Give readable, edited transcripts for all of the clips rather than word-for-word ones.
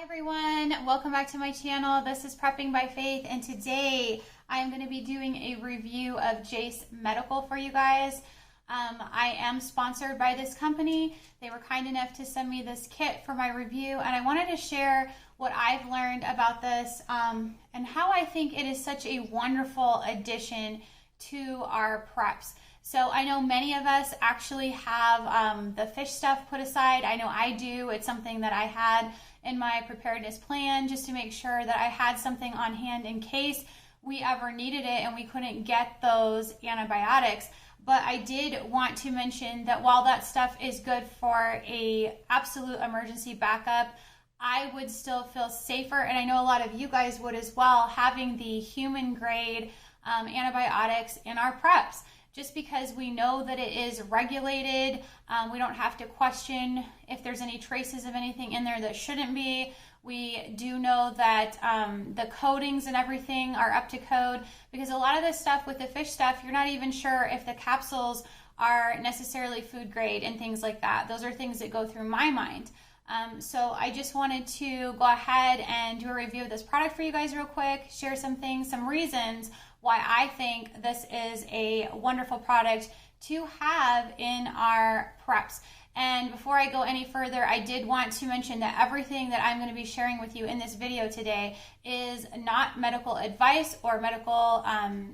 Everyone, welcome back to my channel. This is Prepping by Faith, and today I am going to be doing a review of Jase Medical for you guys. I am sponsored by this company. They were kind enough to send me this kit for my review, and I wanted to share what I've learned about this and how I think it is such a wonderful addition to our preps. So I know many of us actually have the fish stuff put aside. I know I do. It's something that I had in my preparedness plan just to make sure that I had something on hand in case we ever needed it and we couldn't get those antibiotics. But I did want to mention that while that stuff is good for a absolute emergency backup, I would still feel safer, and I know a lot of you guys would as well, having the human grade antibiotics in our preps. Just because we know that it is regulated, we don't have to question if there's any traces of anything in there that shouldn't be. We do know that the coatings and everything are up to code, because a lot of this stuff with the fish stuff, you're not even sure if the capsules are necessarily food grade and things like that. Those are things that go through my mind. So I just wanted to go ahead and do a review of this product for you guys real quick, share some things, some reasons why I think this is a wonderful product to have in our preps. And before I go any further, I did want to mention that everything that I'm going to be sharing with you in this video today is not medical advice or medical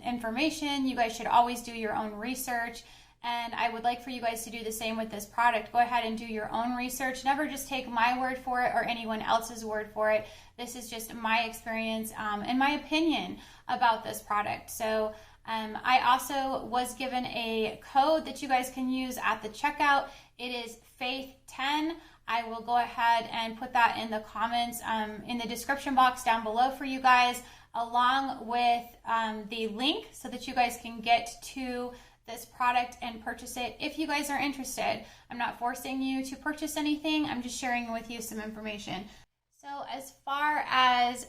information. You guys should always do your own research. And I would like for you guys to do the same with this product. Go ahead and do your own research. Never just take my word for it or anyone else's word for it. This is just my experience and my opinion about this product. So I also was given a code that you guys can use at the checkout. It is FAITH10. I will go ahead and put that in the comments in the description box down below for you guys, along with the link so that you guys can get to this product and purchase it if you guys are interested. I'm not forcing you to purchase anything. I'm just sharing with you some information. So as far as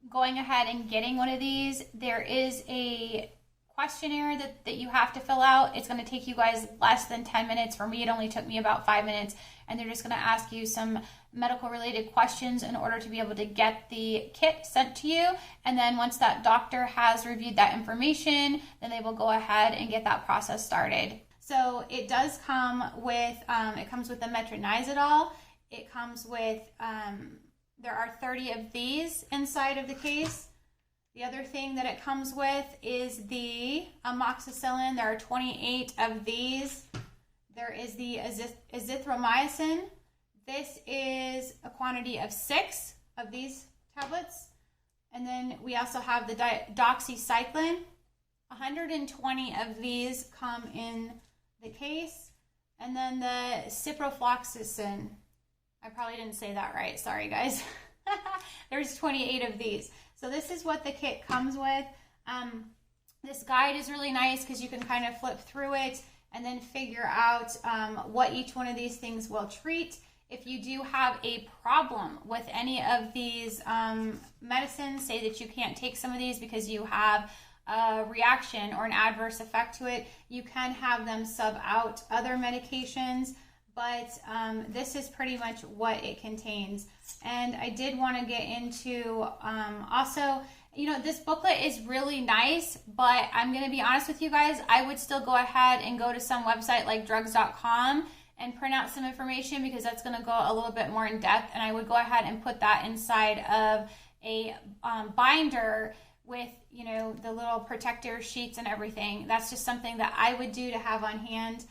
going ahead and getting one of these, there is a questionnaire that you have to fill out. It's going to take you guys less than 10 minutes. For me, it only took me about 5 minutes, and they're just going to ask you some medical related questions in order to be able to get the kit sent to you. And then once that doctor has reviewed that information, then they will go ahead and get that process started. So it does come with, it comes with the metronidazole. It comes with, there are 30 of these inside of the case. The other thing that it comes with is the amoxicillin. There are 28 of these. There is the azithromycin. This is a quantity of 6 of these tablets. And then we also have the doxycycline. 120 of these come in the case. And then the ciprofloxacin. I probably didn't say that right. Sorry, guys. There's 28 of these. So this is what the kit comes with. This guide is really nice because you can kind of flip through it and then figure out what each one of these things will treat. If you do have a problem with any of these medicines, say that you can't take some of these because you have a reaction or an adverse effect to it, you can have them sub out other medications. But this is pretty much what it contains. And I did want to get into also, you know, this booklet is really nice, but I'm going to be honest with you guys, I would still go ahead and go to some website like drugs.com and print out some information, because that's going to go a little bit more in depth. And I would go ahead and put that inside of a binder with, you know, the little protector sheets and everything. That's just something that I would do to have on hand.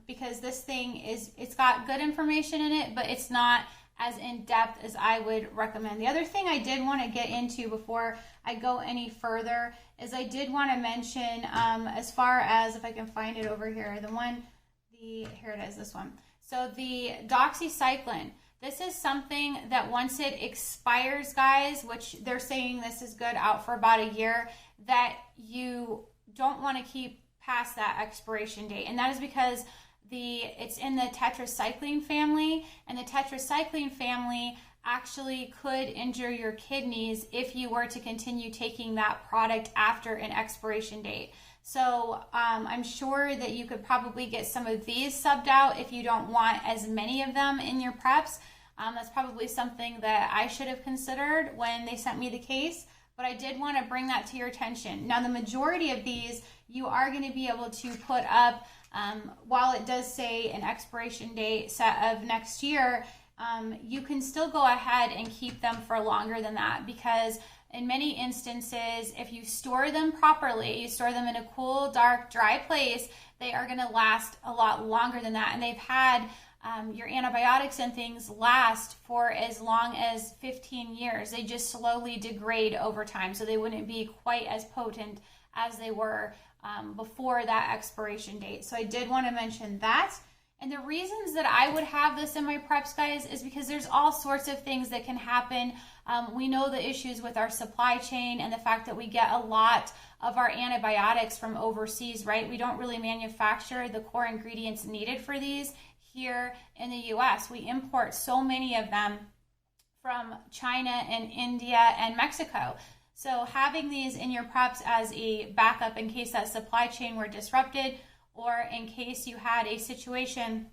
Because this thing it's got good information in it, but it's not as in-depth as I would recommend. The other thing I did want to get into before I go any further is I did want to mention, as far as, if I can find it over here, here it is, this one. So the doxycycline, this is something that once it expires, guys, which they're saying this is good out for about a year, that you don't want to keep past that expiration date. And that is because it's in the tetracycline family, and the tetracycline family actually could injure your kidneys if you were to continue taking that product after an expiration date. So I'm sure that you could probably get some of these subbed out if you don't want as many of them in your preps. That's probably something that I should have considered when they sent me the case, but I did want to bring that to your attention. Now, the majority of these, you are going to be able to put up, while it does say an expiration date set of next year, you can still go ahead and keep them for longer than that, because in many instances, if you store them properly, you store them in a cool, dark, dry place, they are going to last a lot longer than that. And they've had your antibiotics and things last for as long as 15 years. They just slowly degrade over time, so they wouldn't be quite as potent as they were before that expiration date. So I did want to mention that. And the reasons that I would have this in my preps, guys, is because there's all sorts of things that can happen. We know the issues with our supply chain and the fact that we get a lot of our antibiotics from overseas, right? We don't really manufacture the core ingredients needed for these here in the US. We import so many of them from China and India and Mexico. So having these in your preps as a backup in case that supply chain were disrupted, or in case you had a situation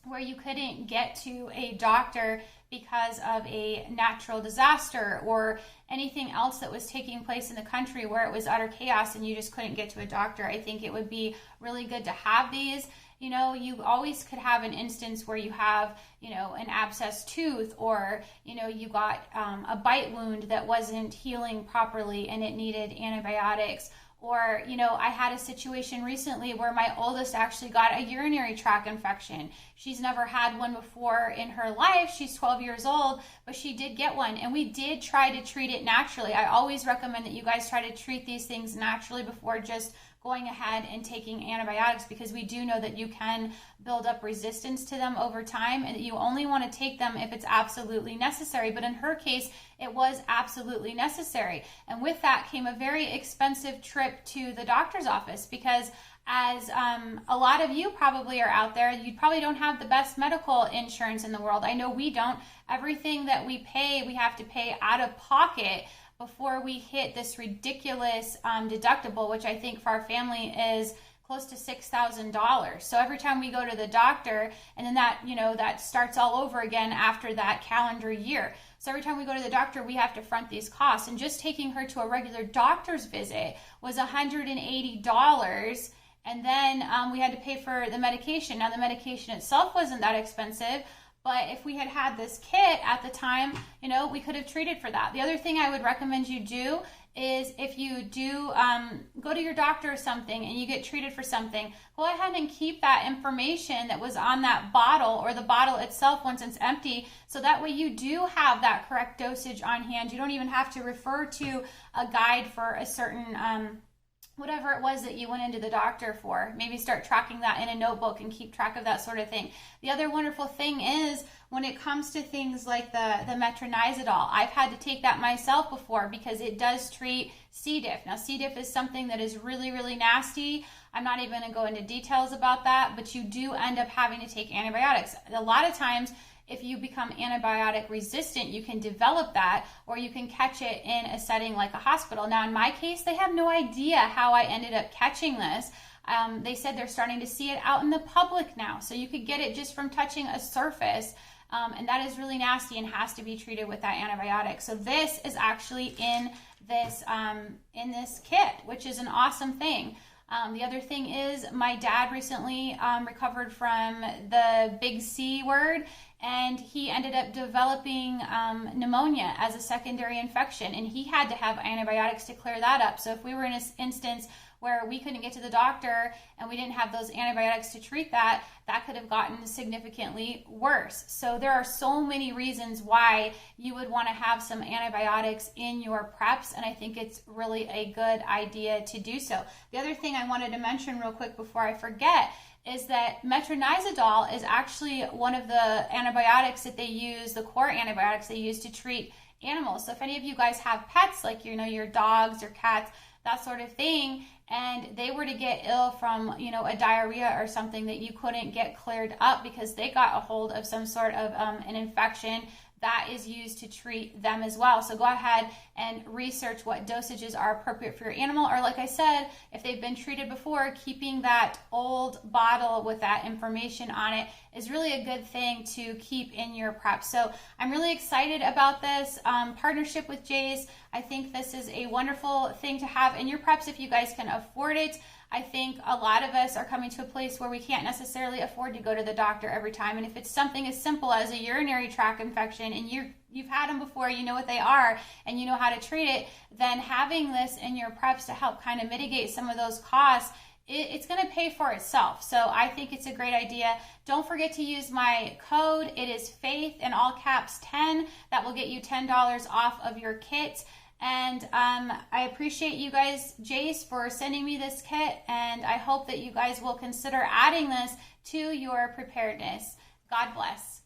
where you couldn't get to a doctor because of a natural disaster or anything else that was taking place in the country where it was utter chaos and you just couldn't get to a doctor, I think it would be really good to have these. You know, you always could have an instance where you have, you know, an abscessed tooth, or, you know, you got a bite wound that wasn't healing properly and it needed antibiotics. Or, you know, I had a situation recently where my oldest actually got a urinary tract infection. She's never had one before in her life. She's 12 years old, but she did get one. And we did try to treat it naturally. I always recommend that you guys try to treat these things naturally before just going ahead and taking antibiotics, because we do know that you can build up resistance to them over time, and that you only want to take them if it's absolutely necessary. But in her case, it was absolutely necessary. And with that came a very expensive trip to the doctor's office, because as a lot of you probably are out there, you probably don't have the best medical insurance in the world. I know we don't. Everything that we pay, we have to pay out of pocket before we hit this ridiculous deductible, which I think for our family is close to $6,000. So every time we go to the doctor, and then that, you know, that starts all over again after that calendar year. So every time we go to the doctor, we have to front these costs. And just taking her to a regular doctor's visit was $180. And then we had to pay for the medication. Now, the medication itself wasn't that expensive, but if we had had this kit at the time, you know, we could have treated for that. The other thing I would recommend you do is, if you do go to your doctor or something and you get treated for something, go ahead and keep that information that was on that bottle, or the bottle itself once it's empty, so that way you do have that correct dosage on hand. You don't even have to refer to a guide for a certain whatever it was that you went into the doctor for. Maybe start tracking that in a notebook and keep track of that sort of thing. The other wonderful thing is, when it comes to things like the metronidazole, I've had to take that myself before, because it does treat C. diff. Now, C. diff is something that is really, really nasty. I'm not even going to go into details about that, but you do end up having to take antibiotics. A lot of times, if you become antibiotic resistant, you can develop that, or you can catch it in a setting like a hospital. Now, in my case, they have no idea how I ended up catching this. They said they're starting to see it out in the public now. So you could get it just from touching a surface. And that is really nasty and has to be treated with that antibiotic. So this is actually in this kit, which is an awesome thing. The other thing is, my dad recently recovered from the big C word, and he ended up developing pneumonia as a secondary infection, and he had to have antibiotics to clear that up. So if we were in an instance where we couldn't get to the doctor and we didn't have those antibiotics to treat that, that could have gotten significantly worse. So there are so many reasons why you would want to have some antibiotics in your preps, and I think it's really a good idea to do so. The other thing I wanted to mention real quick before I forget is that metronidazole is actually one of the antibiotics that they use, the core antibiotics they use to treat animals. So if any of you guys have pets, like, you know, your dogs or cats, that sort of thing, and they were to get ill from, you know, a diarrhea or something that you couldn't get cleared up because they got a hold of some sort of an infection that is used to treat them as well. So go ahead and research what dosages are appropriate for your animal, or like I said, if they've been treated before, keeping that old bottle with that information on it is really a good thing to keep in your prep. So I'm really excited about this partnership with Jase. I think this is a wonderful thing to have in your preps if you guys can afford it. I think a lot of us are coming to a place where we can't necessarily afford to go to the doctor every time. And if it's something as simple as a urinary tract infection and you've had them before, you know what they are, and you know how to treat it, then having this in your preps to help kind of mitigate some of those costs, it's going to pay for itself. So I think it's a great idea. Don't forget to use my code. It is FAITH in all caps 10. That will get you $10 off of your kit. And I appreciate you guys, Jase, for sending me this kit, and I hope that you guys will consider adding this to your preparedness. God bless.